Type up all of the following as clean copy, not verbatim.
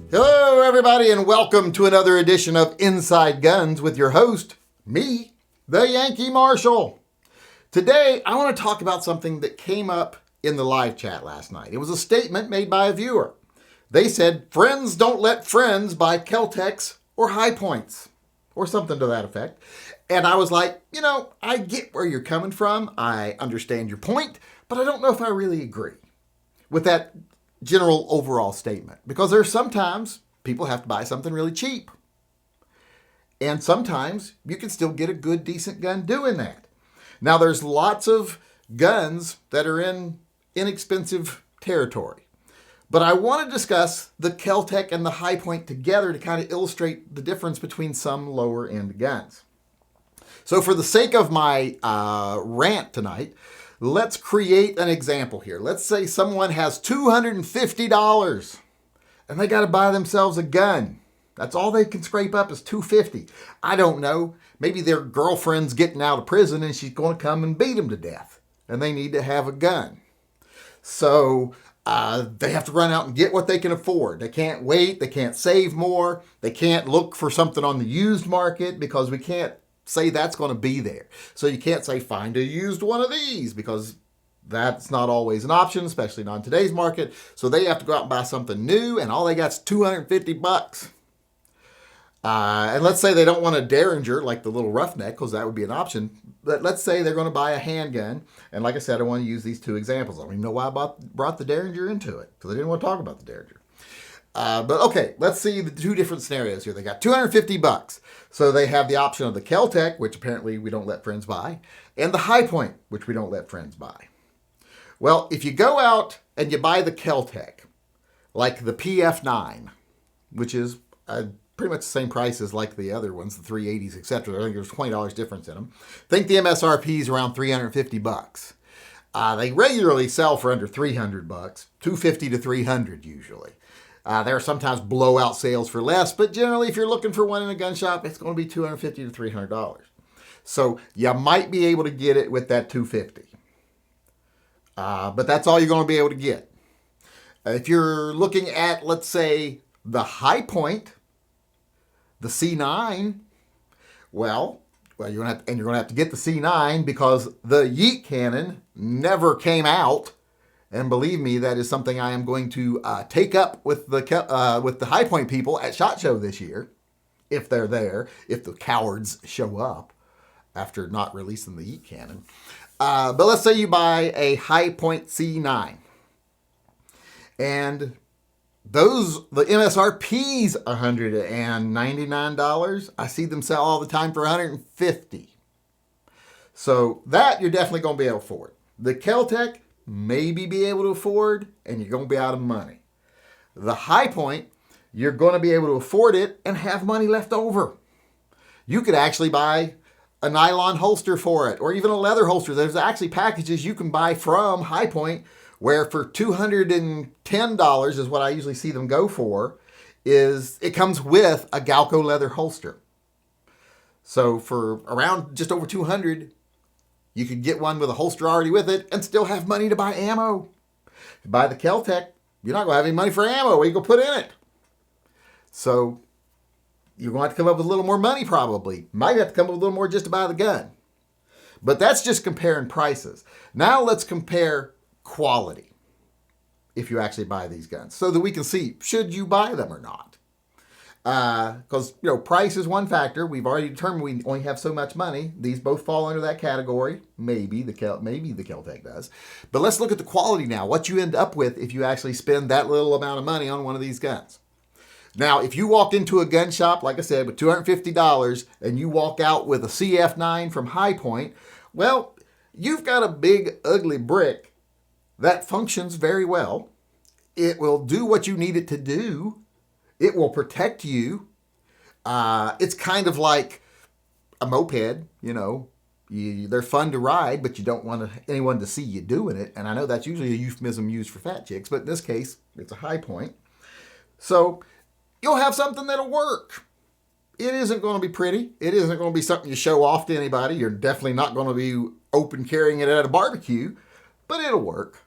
Hello, everybody, and welcome to another edition of Inside Guns with your host, me, the Yankee Marshal. Today, I want to talk about something that came up in the live chat last night. It was a statement made by a viewer. They said, friends don't let friends buy Kel-Tecs or high points, or something to that effect. And I was like, I get where you're coming from. I understand your point, but I don't know if I really agree with that general overall statement, because there's sometimes people have to buy something really cheap, and sometimes you can still get a good decent gun doing that. Now there's lots of guns that are in inexpensive territory, but I want to discuss the Kel-Tec and the high point together to kind of illustrate the difference between some lower end guns. So for the sake of my rant tonight, let's create an example here. Let's say someone has $250 and they got to buy themselves a gun. That's all they can scrape up is $250. I don't know. Maybe their girlfriend's getting out of prison and she's going to come and beat them to death, and they need to have a gun. So they have to run out and get what they can afford. They can't wait. They can't save more. They can't look for something on the used market because we can't say that's going to be there. So you can't say find a used one of these, because that's not always an option, especially not in today's market. So they have to go out and buy something new, and all they got is $250. And let's say they don't want a Derringer like the little roughneck, because that would be an option. But let's say they're going to buy a handgun. And like I said, I want to use these two examples. I don't even know why I brought the Derringer into it, because I didn't want to talk about the Derringer. But okay, let's see the two different scenarios here. They got $250. So they have the option of the Kel-Tec, which apparently we don't let friends buy, and the high point, which we don't let friends buy. Well, if you go out and you buy the Kel-Tec, like the PF9, which is pretty much the same price as like the other ones, the 380s, etc. I think there's $20 difference in them. I think the MSRP is around $350. They regularly sell for under $300, $250 to $300 usually. There are sometimes blowout sales for less, but generally if you're looking for one in a gun shop, it's going to be $250 to $300. So you might be able to get it with that $250. But that's all you're going to be able to get. If you're looking at, let's say, the high point, the C9, you're going to have to get the C9 because the Yeet cannon never came out. And believe me, that is something I am going to take up with the High Point people at SHOT Show this year, if they're there, if the cowards show up after not releasing the Yeet cannon. But let's say you buy a High Point C9, and the MSRP's $199. I see them sell all the time for $150. So that you're definitely going to be able to afford. The Kel-Tec, maybe be able to afford, and you're going to be out of money. The high point, you're going to be able to afford it and have money left over. You could actually buy a nylon holster for it, or even a leather holster. There's actually packages you can buy from High Point where for $210 is what I usually see them go for, is it comes with a Galco leather holster. So for around just over $200, you could get one with a holster already with it and still have money to buy ammo. If you buy the Kel-Tec, you're not going to have any money for ammo. What are you going to put in it? So you're going to have to come up with a little more money probably. Might have to come up with a little more just to buy the gun. But that's just comparing prices. Now let's compare quality if you actually buy these guns, so that we can see, should you buy them or not? Because price is one factor. We've already determined we only have so much money. These both fall under that category. Maybe the Kel-Tec does. But let's look at the quality now. What you end up with if you actually spend that little amount of money on one of these guns. Now, if you walked into a gun shop, like I said, with $250, and you walk out with a CF9 from High Point, well, you've got a big, ugly brick that functions very well. It will do what you need it to do. It will protect you. It's kind of like a moped, they're fun to ride, but you don't want anyone to see you doing it. And I know that's usually a euphemism used for fat chicks, but in this case, it's a High Point. So you'll have something that'll work. It isn't going to be pretty. It isn't going to be something you show off to anybody. You're definitely not going to be open carrying it at a barbecue, but it'll work.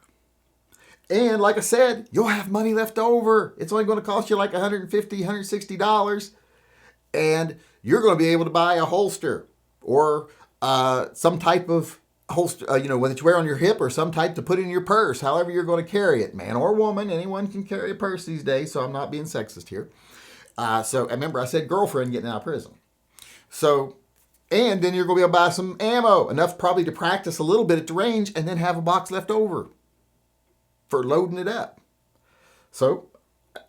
And like I said, you'll have money left over. It's only going to cost you like $150, $160. And you're going to be able to buy a holster or some type of holster, whether you wear on your hip or some type to put in your purse, however you're going to carry it. Man or woman, anyone can carry a purse these days, so I'm not being sexist here. So remember, I said girlfriend getting out of prison. So, and then you're going to be able to buy some ammo, enough probably to practice a little bit at the range, and then have a box left over for loading it up. So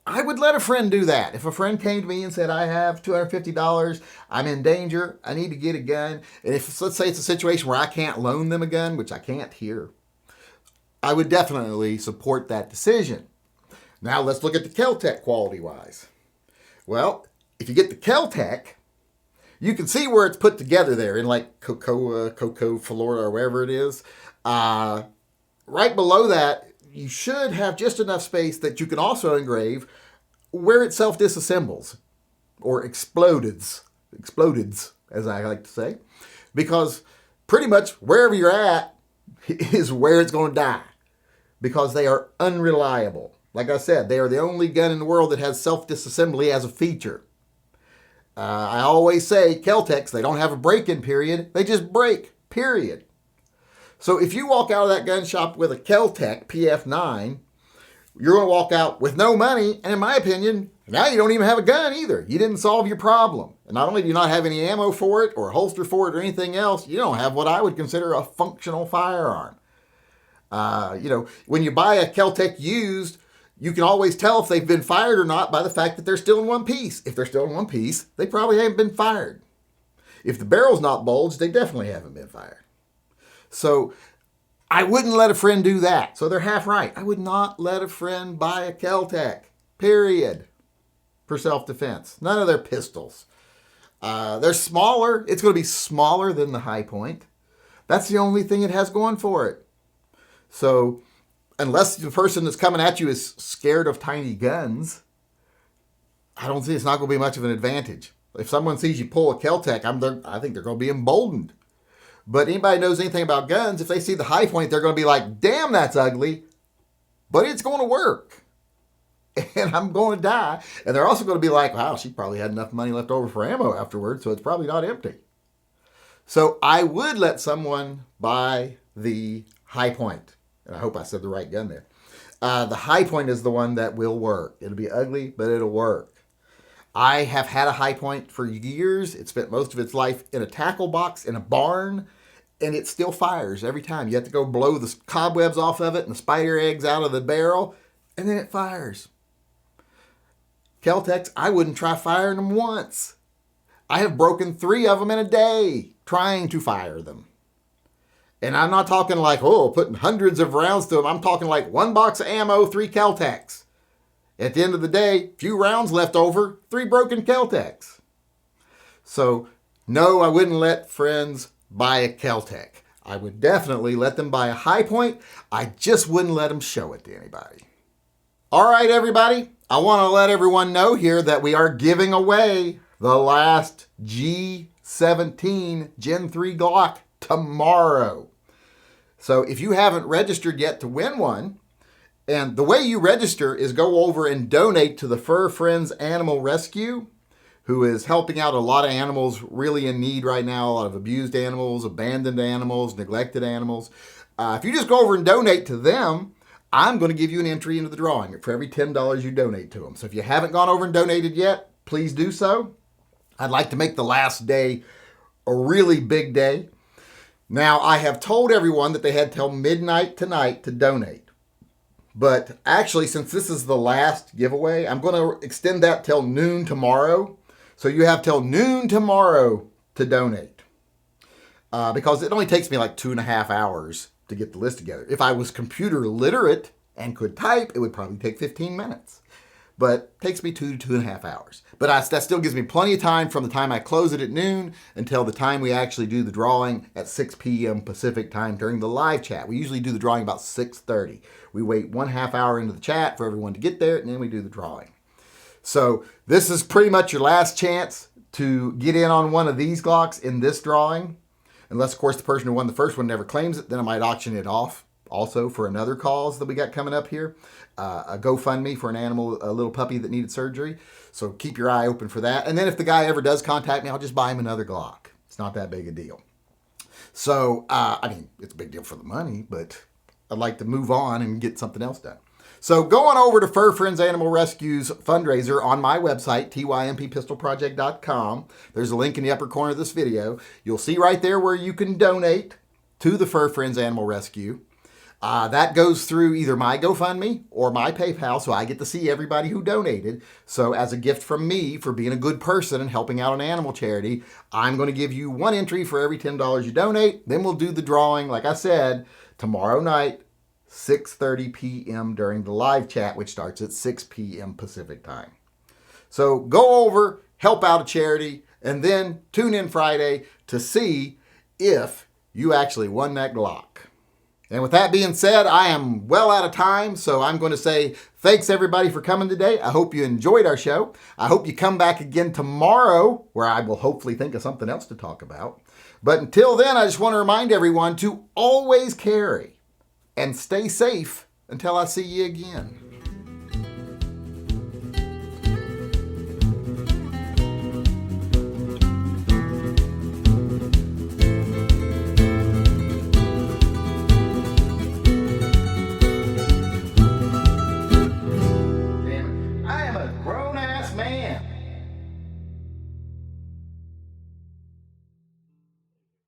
I would let a friend do that. If a friend came to me and said, I have $250, I'm in danger, I need to get a gun, and if, let's say it's a situation where I can't loan them a gun, which I can't here, I would definitely support that decision. Now let's look at the Kel-Tec quality-wise. Well, if you get the Kel-Tec, you can see where it's put together there in like Cocoa, Florida, or wherever it is. Right below that, you should have just enough space that you can also engrave where it self-disassembles, or explodeds, as I like to say, because pretty much wherever you're at is where it's going to die, because they are unreliable. Like I said, they are the only gun in the world that has self-disassembly as a feature. I always say Kel-Tecs, they don't have a break-in period. They just break, period. So if you walk out of that gun shop with a Kel-Tec PF9, you're going to walk out with no money. And in my opinion, now you don't even have a gun either. You didn't solve your problem. And not only do you not have any ammo for it or a holster for it or anything else, you don't have what I would consider a functional firearm. When you buy a Kel-Tec used, you can always tell if they've been fired or not by the fact that they're still in one piece. If they're still in one piece, they probably haven't been fired. If the barrel's not bulged, they definitely haven't been fired. So I wouldn't let a friend do that. So they're half right. I would not let a friend buy a Kel-Tec, period, for self-defense. None of their pistols. They're smaller. It's going to be smaller than the High Point. That's the only thing it has going for it. So unless the person that's coming at you is scared of tiny guns, I don't see it's not going to be much of an advantage. If someone sees you pull a Kel-Tec, I think they're going to be emboldened. But anybody knows anything about guns, if they see the High Point, they're going to be like, damn, that's ugly, but it's going to work. And I'm going to die. And they're also going to be like, wow, she probably had enough money left over for ammo afterwards, so it's probably not empty. So I would let someone buy the High Point. And I hope I said the right gun there. The High Point is the one that will work. It'll be ugly, but it'll work. I have had a High Point for years. It spent most of its life in a tackle box in a barn, and it still fires every time. You have to go blow the cobwebs off of it and the spider eggs out of the barrel, and then it fires. Kel-Tecs, I wouldn't try firing them once. I have broken 3 of them in a day trying to fire them. And I'm not talking like, putting hundreds of rounds to them. I'm talking like 1 box of ammo, 3 Kel-Tecs. At the end of the day, few rounds left over, 3 broken Kel-Tecs. So, no, I wouldn't let friends buy a Kel-Tec. I would definitely let them buy a High Point. I just wouldn't let them show it to anybody. All right, everybody. I want to let everyone know here that we are giving away the last G17 Gen 3 Glock tomorrow. So if you haven't registered yet to win one, and the way you register is go over and donate to the Fur Friends Animal Rescue, who is helping out a lot of animals really in need right now, a lot of abused animals, abandoned animals, neglected animals. If you just go over and donate to them, I'm going to give you an entry into the drawing for every $10 you donate to them. So if you haven't gone over and donated yet, please do so. I'd like to make the last day a really big day. Now, I have told everyone that they had till midnight tonight to donate. But actually, since this is the last giveaway, I'm going to extend that till noon tomorrow. So you have till noon tomorrow to donate. Because it only takes me like 2.5 hours to get the list together. If I was computer literate and could type, it would probably take 15 minutes. But it takes me 2 to 2.5 hours. But that still gives me plenty of time from the time I close it at noon until the time we actually do the drawing at 6 p.m. Pacific time during the live chat. We usually do the drawing about 6:30. We wait 1/2 hour into the chat for everyone to get there, and then we do the drawing. So this is pretty much your last chance to get in on one of these Glocks in this drawing. Unless, of course, the person who won the first one never claims it, then I might auction it off also for another cause that we got coming up here, a GoFundMe for an animal, a little puppy that needed surgery. So keep your eye open for that. And then if the guy ever does contact me, I'll just buy him another Glock. It's not that big a deal. So, I mean, it's a big deal for the money, but I'd like to move on and get something else done. So going over to Fur Friends Animal Rescue's fundraiser on my website, tympistolproject.com. There's a link in the upper corner of this video. You'll see right there where you can donate to the Fur Friends Animal Rescue. That goes through either my GoFundMe or my PayPal, so I get to see everybody who donated. So as a gift from me for being a good person and helping out an animal charity, I'm going to give you one entry for every $10 you donate. Then we'll do the drawing, like I said, tomorrow night, 6:30 p.m. during the live chat, which starts at 6 p.m. Pacific time. So go over, help out a charity, and then tune in Friday to see if you actually won that Glock. And with that being said, I am well out of time, so I'm going to say thanks everybody for coming today. I hope you enjoyed our show. I hope you come back again tomorrow, where I will hopefully think of something else to talk about. But until then, I just want to remind everyone to always carry and stay safe until I see you again.